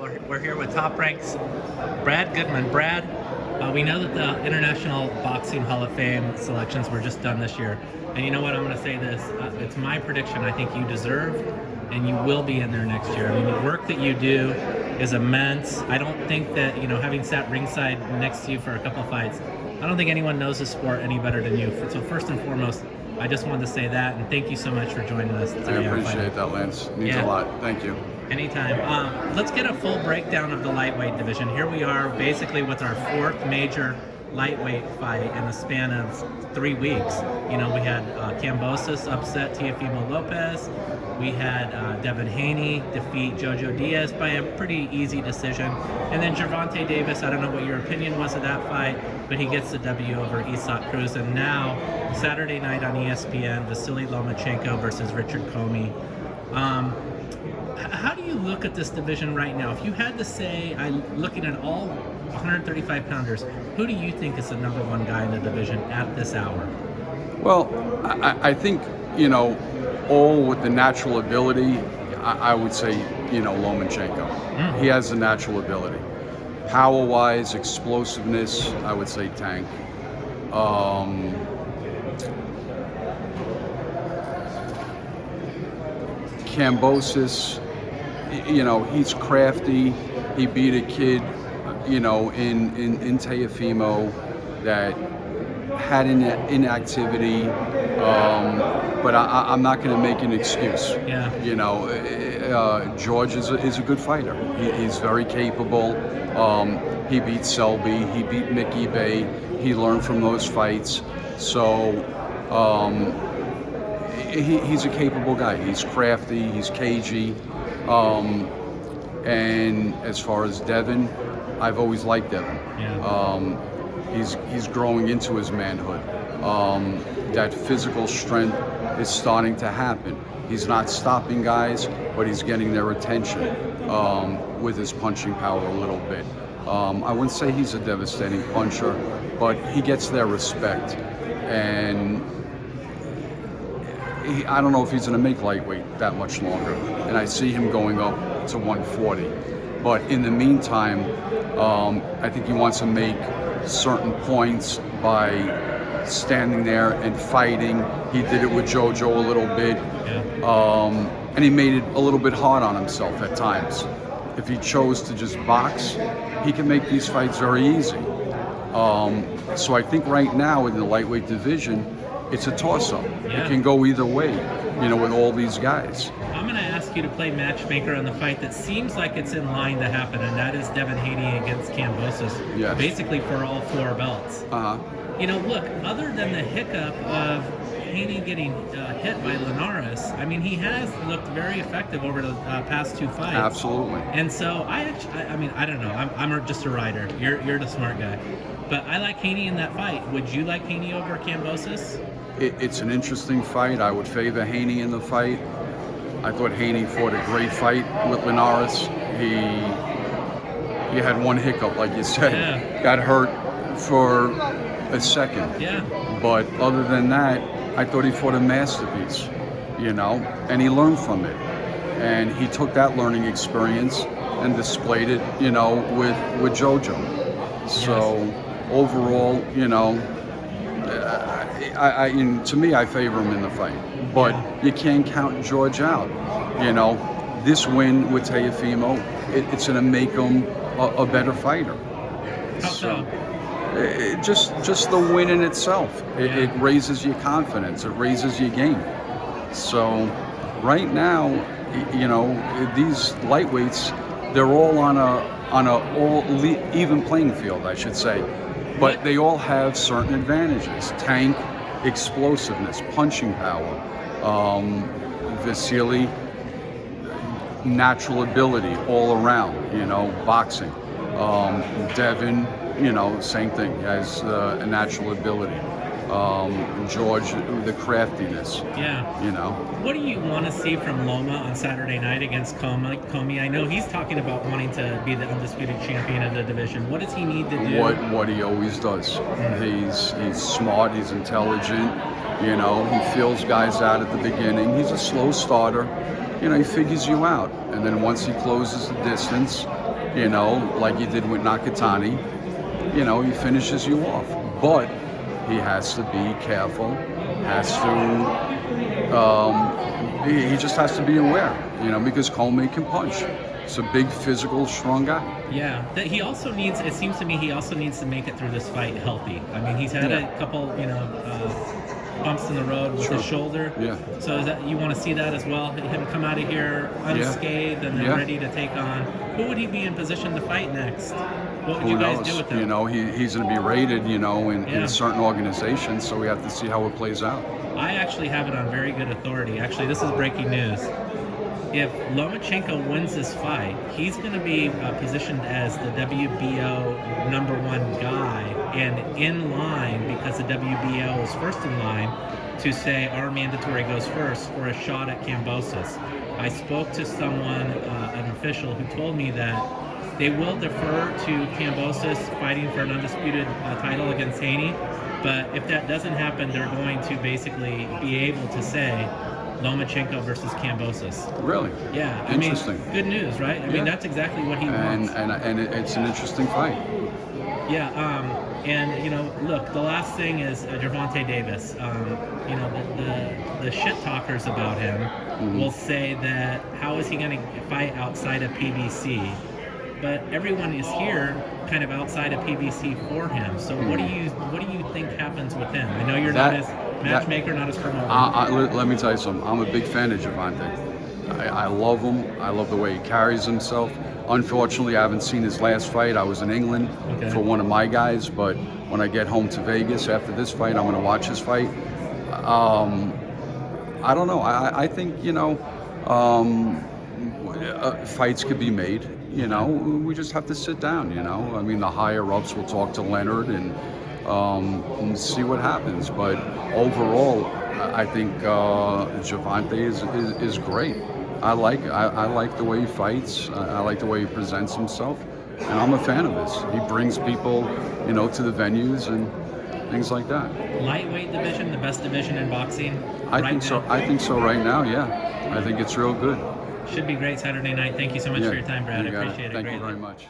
We're here with Top Rank's Brad Goodman. Brad, we know that the International Boxing Hall of Fame selections were just done this year. And you know what? I'm going to say this. It's my prediction. I think you deserve and you will be in there next year. I mean, the work that you do is immense. I don't think that, having sat ringside next to you for a couple fights, I don't think anyone knows the sport any better than you. So first and foremost, I just wanted to say that, and thank you so much for joining us today. I appreciate that, Lance. Means a lot. Thank you. Anytime. Let's get a full breakdown of the lightweight division. Here we are basically with our fourth major lightweight fight in the span of 3 weeks. We had Cambosos upset Teofimo Lopez. We had Devin Haney defeat Jojo Diaz by a pretty easy decision. And then Gervonta Davis, I don't know what your opinion was of that fight, but he gets the W over Isaac Cruz. And now, Saturday night on ESPN, Vasily Lomachenko versus Richard Comey. How do you look at this division right now? If you had to say, looking at all 135 pounders, who do you think is the number one guy in the division at this hour? Well, I think, all with the natural ability, I would say, Lomachenko. Mm-hmm. He has the natural ability. Power-wise, explosiveness, I would say Tank. Cambosos, he's crafty. He beat a kid, in Teofimo that had inactivity, but I'm not going to make an excuse. Yeah. George is a good fighter. He's very capable. He beat Selby. He beat Mickey Bay. He learned from those fights. So he's a capable guy. He's crafty. He's cagey. And as far as Devin, I've always liked Devin. Yeah. He's growing into his manhood. That physical strength is starting to happen. He's not stopping guys, but he's getting their attention with his punching power a little bit. I wouldn't say he's a devastating puncher, but he gets their respect. And I don't know if he's going to make lightweight that much longer. And I see him going up to 140. But in the meantime, I think he wants to make certain points by standing there and fighting. He did it with JoJo a little bit. Yeah. And he made it a little bit hard on himself at times. If he chose to just box, he can make these fights very easy. So I think right now in the lightweight division, it's a toss-up. Yeah. It can go either way, with all these guys. I'm going to ask you to play matchmaker on the fight that seems like it's in line to happen, and that is Devin Haney against Cambosos, yes. Basically for all 4 belts. Uh-huh. Look, other than the hiccup of Haney getting hit by Linares, I mean, he has looked very effective over the past 2 fights. Absolutely. And so I don't know. I'm just a rider. You're the smart guy. But I like Haney in that fight. Would you like Haney over Cambosos? It's an interesting fight. I would favor Haney in the fight. I thought Haney fought a great fight with Linares. He had one hiccup, like you said. Yeah. Got hurt for a second. Yeah. But other than that, I thought he fought a masterpiece, and he learned from it. And he took that learning experience and displayed it, with JoJo. So overall, to me, I favor him in the fight. But you can't count George out. This win with Teofimo, it's going to make him a better fighter. How so? Just the win in itself. It raises your confidence. It raises your game. So right now, these lightweights, they're all on a even playing field, I should say. But they all have certain advantages. Tank, explosiveness, punching power. Vasily, natural ability all around, boxing. Devin, same thing, has a natural ability. George, the craftiness. Yeah. What do you want to see from Loma on Saturday night against Comey? I know he's talking about wanting to be the undisputed champion of the division. What does he need to do? What he always does. He's smart. He's intelligent. He feels guys out at the beginning. He's a slow starter. He figures you out, and then once he closes the distance, you know, like he did with Nakatani, you know, he finishes you off. But he has to be careful, he just has to be aware, you know, because Coleman can punch. It's a big, physical, strong guy. Yeah, that he also needs. It seems to me he also needs to make it through this fight healthy. I mean, he's had a couple, bumps in the road with his shoulder. Yeah. So is that you want to see that as well? Him come out of here unscathed and then ready to take on. Who would he be in position to fight next? What would you guys do with him? You know, he's going to be rated, you know, in certain organizations. So we have to see how it plays out. I actually have it on very good authority. Actually, this is breaking news. If Lomachenko wins this fight, he's going to be positioned as the WBO #1 guy and in line, because the WBO is first in line, to say our mandatory goes first for a shot at Cambosos. I spoke to someone, an official, who told me that they will defer to Cambosos fighting for an undisputed title against Haney, but if that doesn't happen, they're going to basically be able to say Lomachenko versus Cambosos. Really? Yeah. Interesting. I mean, good news, right? I mean, that's exactly what he wants. And it's an interesting fight. Yeah. And you know, look, the last thing is Gervonta Davis. You know, the shit talkers about him will say that how is he going to fight outside of PBC? But everyone is here kind of outside of PBC for him. So what do you think happens with him? I know you're not his matchmaker, not his promoter. Let me tell you something. I'm a big fan of Gervonta. I love him. I love the way he carries himself. Unfortunately, I haven't seen his last fight. I was in England for one of my guys, but when I get home to Vegas after this fight, I'm going to watch his fight. I don't know. I think, you know, fights could be made. You know, we just have to sit down, you know. I mean, the higher-ups will talk to Leonard and see what happens. But overall, I think Gervonta is great. I like the way he fights. I like the way he presents himself. And I'm a fan of this. He brings people, you know, to the venues and things like that. Lightweight division, the best division in boxing? I think so right now, yeah. I think it's real good. Should be great Saturday night. Thank you so much for your time, Brad. I appreciate it. Thank you very much.